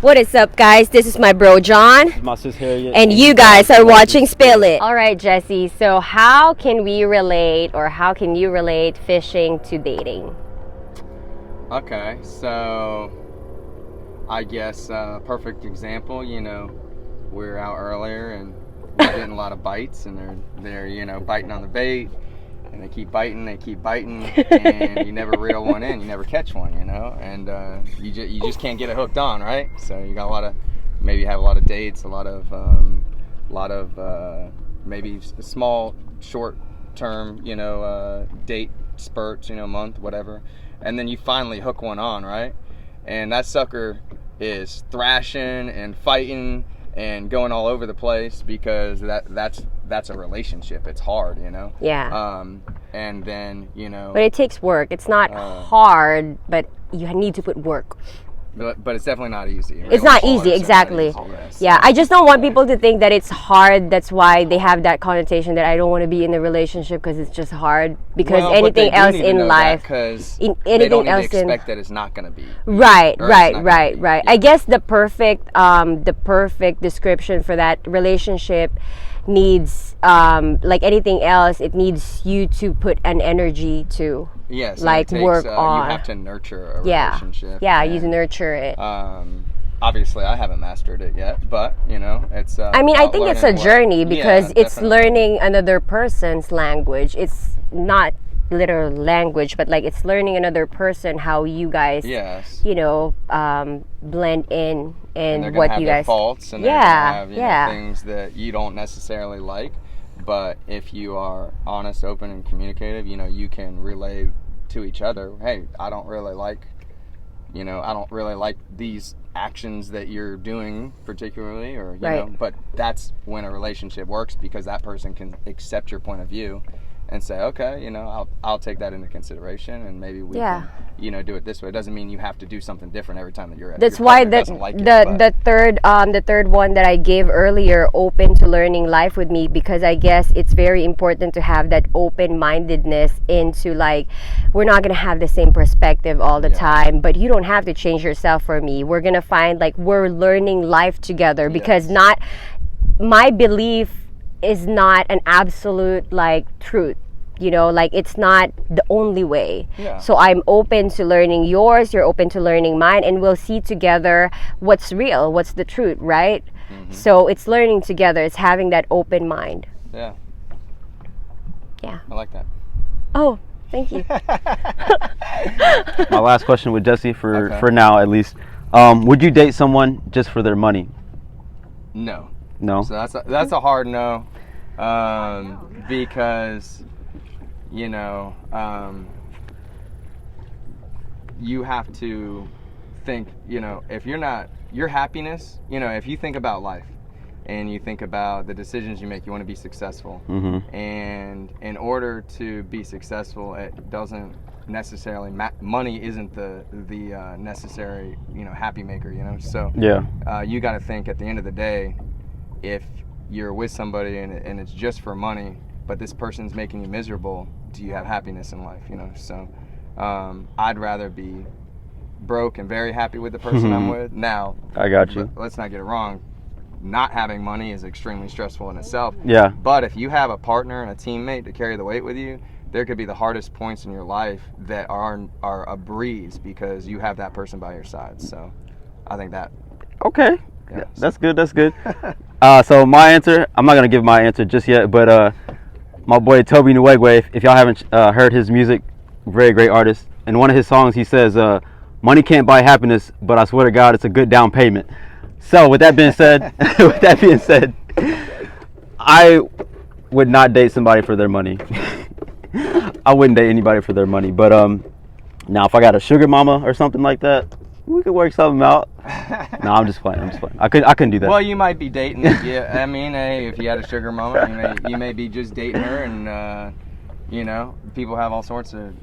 What is up, guys? This is my bro John. My sis Harriet. And you guys are watching Spill It. All right, Jesse. So how can we relate, or how can you relate fishing to dating? Okay, so I guess perfect example, we're out earlier and we're getting a lot of bites, and they're biting on the bait, and they keep biting, and you never reel one in, you never catch one, and you just can't get it hooked on, right? So you got maybe have a lot of dates, a lot of maybe small, short term, date spurts, month, whatever, and then you finally hook one on, right? And that sucker is thrashing and fighting and going all over the place, because that's a relationship. It's hard, Yeah. And then But it takes work. It's not hard, but you need to put work. But it's definitely not easy. It's not easy, exactly. Yeah, I just don't want people to think that it's hard. That's why they have that connotation that I don't want to be in a relationship because it's just hard. Because anything else in life, they don't need to expect that it's not going to be. Right. Yeah. I guess the perfect description for that relationship needs, like anything else, it needs you to put an energy to. Yes, like work on. You have to nurture a relationship. Yeah, you nurture it. Obviously, I haven't mastered it yet, but it's. I think it's a journey, because it's learning another person's language. It's not literal language, but like it's learning another person, how you guys, blend in and what you guys. Faults and have things that you don't necessarily like. But if you are honest, open, and communicative, you can relay to each other, hey, I don't really like these actions that you're doing particularly, or, but that's when a relationship works, because that person can accept your point of view and say, okay, I'll take that into consideration, and maybe we can, do it this way. It doesn't mean you have to do something different every time that you're at. That's why the third one that I gave earlier, open to learning life with me, because I guess it's very important to have that open-mindedness into, like, we're not gonna have the same perspective all the time, but you don't have to change yourself for me. We're gonna find, like, we're learning life together, because not my belief is not an absolute, like, truth. Like, it's not the only way. So I'm open to learning yours, you're open to learning mine, and we'll see together what's real, what's the truth, right? So it's learning together, it's having that open mind. Yeah, I like that. Oh, thank you. My last question with Jesse, for now at least, would you date someone just for their money? No. So that's a hard no, because you have to think, if your happiness, if you think about life and you think about the decisions you make, you want to be successful. And in order to be successful, it doesn't necessarily, money isn't the necessary, happy maker, so you got to think, at the end of the day, if you're with somebody and it's just for money, but this person's making you miserable, do you have happiness in life? So I'd rather be broke and very happy with the person I'm with. Now, I got you. Let's not get it wrong. Not having money is extremely stressful in itself. Yeah. But if you have a partner and a teammate to carry the weight with you, there could be the hardest points in your life that are a breeze, because you have that person by your side. So I think that. Okay. Yeah, that's good. So my answer, I'm not going to give my answer just yet, but my boy Toby Nwigwe, if y'all haven't heard his music, very great artist. In one of his songs, he says, money can't buy happiness, but I swear to God, it's a good down payment. So with that being said, I would not date somebody for their money. I wouldn't date anybody for their money. But now if I got a sugar mama or something like that, we could work something out. No, I'm just playing. I couldn't do that. Well, you might be dating. Hey, if you had a sugar mama, you may be just dating her, and people have all sorts of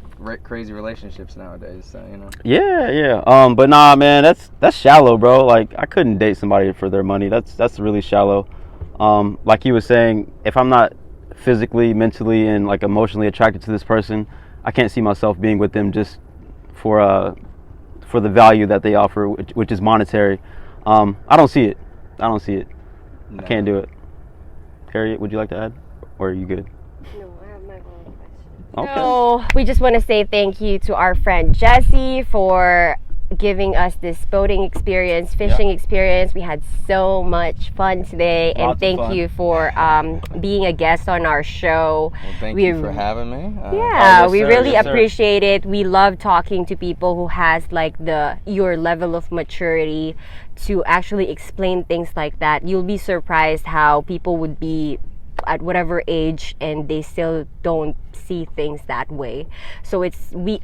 crazy relationships nowadays. So Yeah. But nah, man, that's shallow, bro. Like, I couldn't date somebody for their money. That's really shallow. Like he was saying, if I'm not physically, mentally, and like emotionally attracted to this person, I can't see myself being with them just for the value that they offer, which is monetary. I don't see it. I don't see it. No. I can't do it. Harriet, would you like to add, or are you good? No, I have my own question. Okay. So we just want to say thank you to our friend Jesse for giving us this boating experience, fishing experience. We had so much fun today, and Lots of thank fun. you for being a guest on our show. Well, thank We- you for having me. Yeah, yes, we sir. really Yes, sir. appreciate it. We love talking to people who has like your level of maturity to actually explain things like that. You'll be surprised how people would be at whatever age and they still don't see things that way. So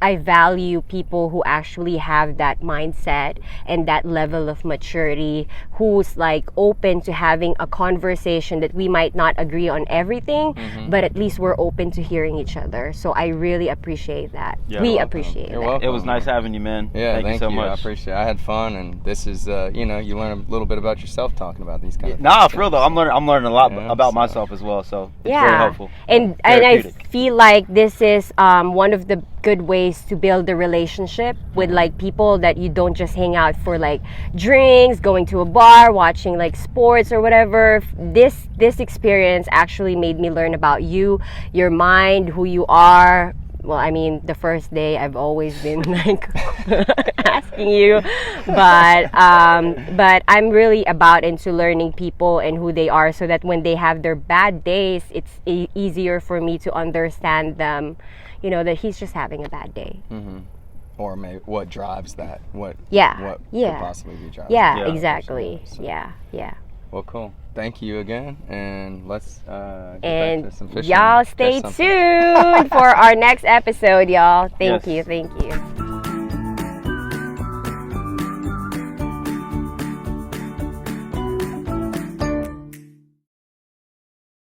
I value people who actually have that mindset and that level of maturity, who's like open to having a conversation that we might not agree on everything, but at least we're open to hearing each other. So I really appreciate that. Yeah, We you're welcome. appreciate You're that. welcome. It was nice having you, man. Yeah, thank you so I much. appreciate it. I had fun, and this is, you learn a little bit about yourself talking about these kind of Nah, things. for real though, I'm learning a lot Yeah, about so- myself as well. So it's Yeah, very helpful. and I Therapeutic. feel like this is one of the good ways to build a relationship with like people that you don't just hang out for like drinks, going to a bar, watching like sports or whatever. This experience actually made me learn about you, your mind, who you are. Well, I mean, the first day I've always been like asking you, but I'm really about into learning people and who they are, so that when they have their bad days, it's easier for me to understand them. You know that he's just having a bad day. Or maybe what drives that? What Yeah, What yeah. could possibly be driving? Yeah, Yeah, exactly. so- Yeah. Well, cool. Thank you again, and let's get back And to some fishing. y'all Catch stay something. tuned for our next episode, y'all. Thank Yes. you.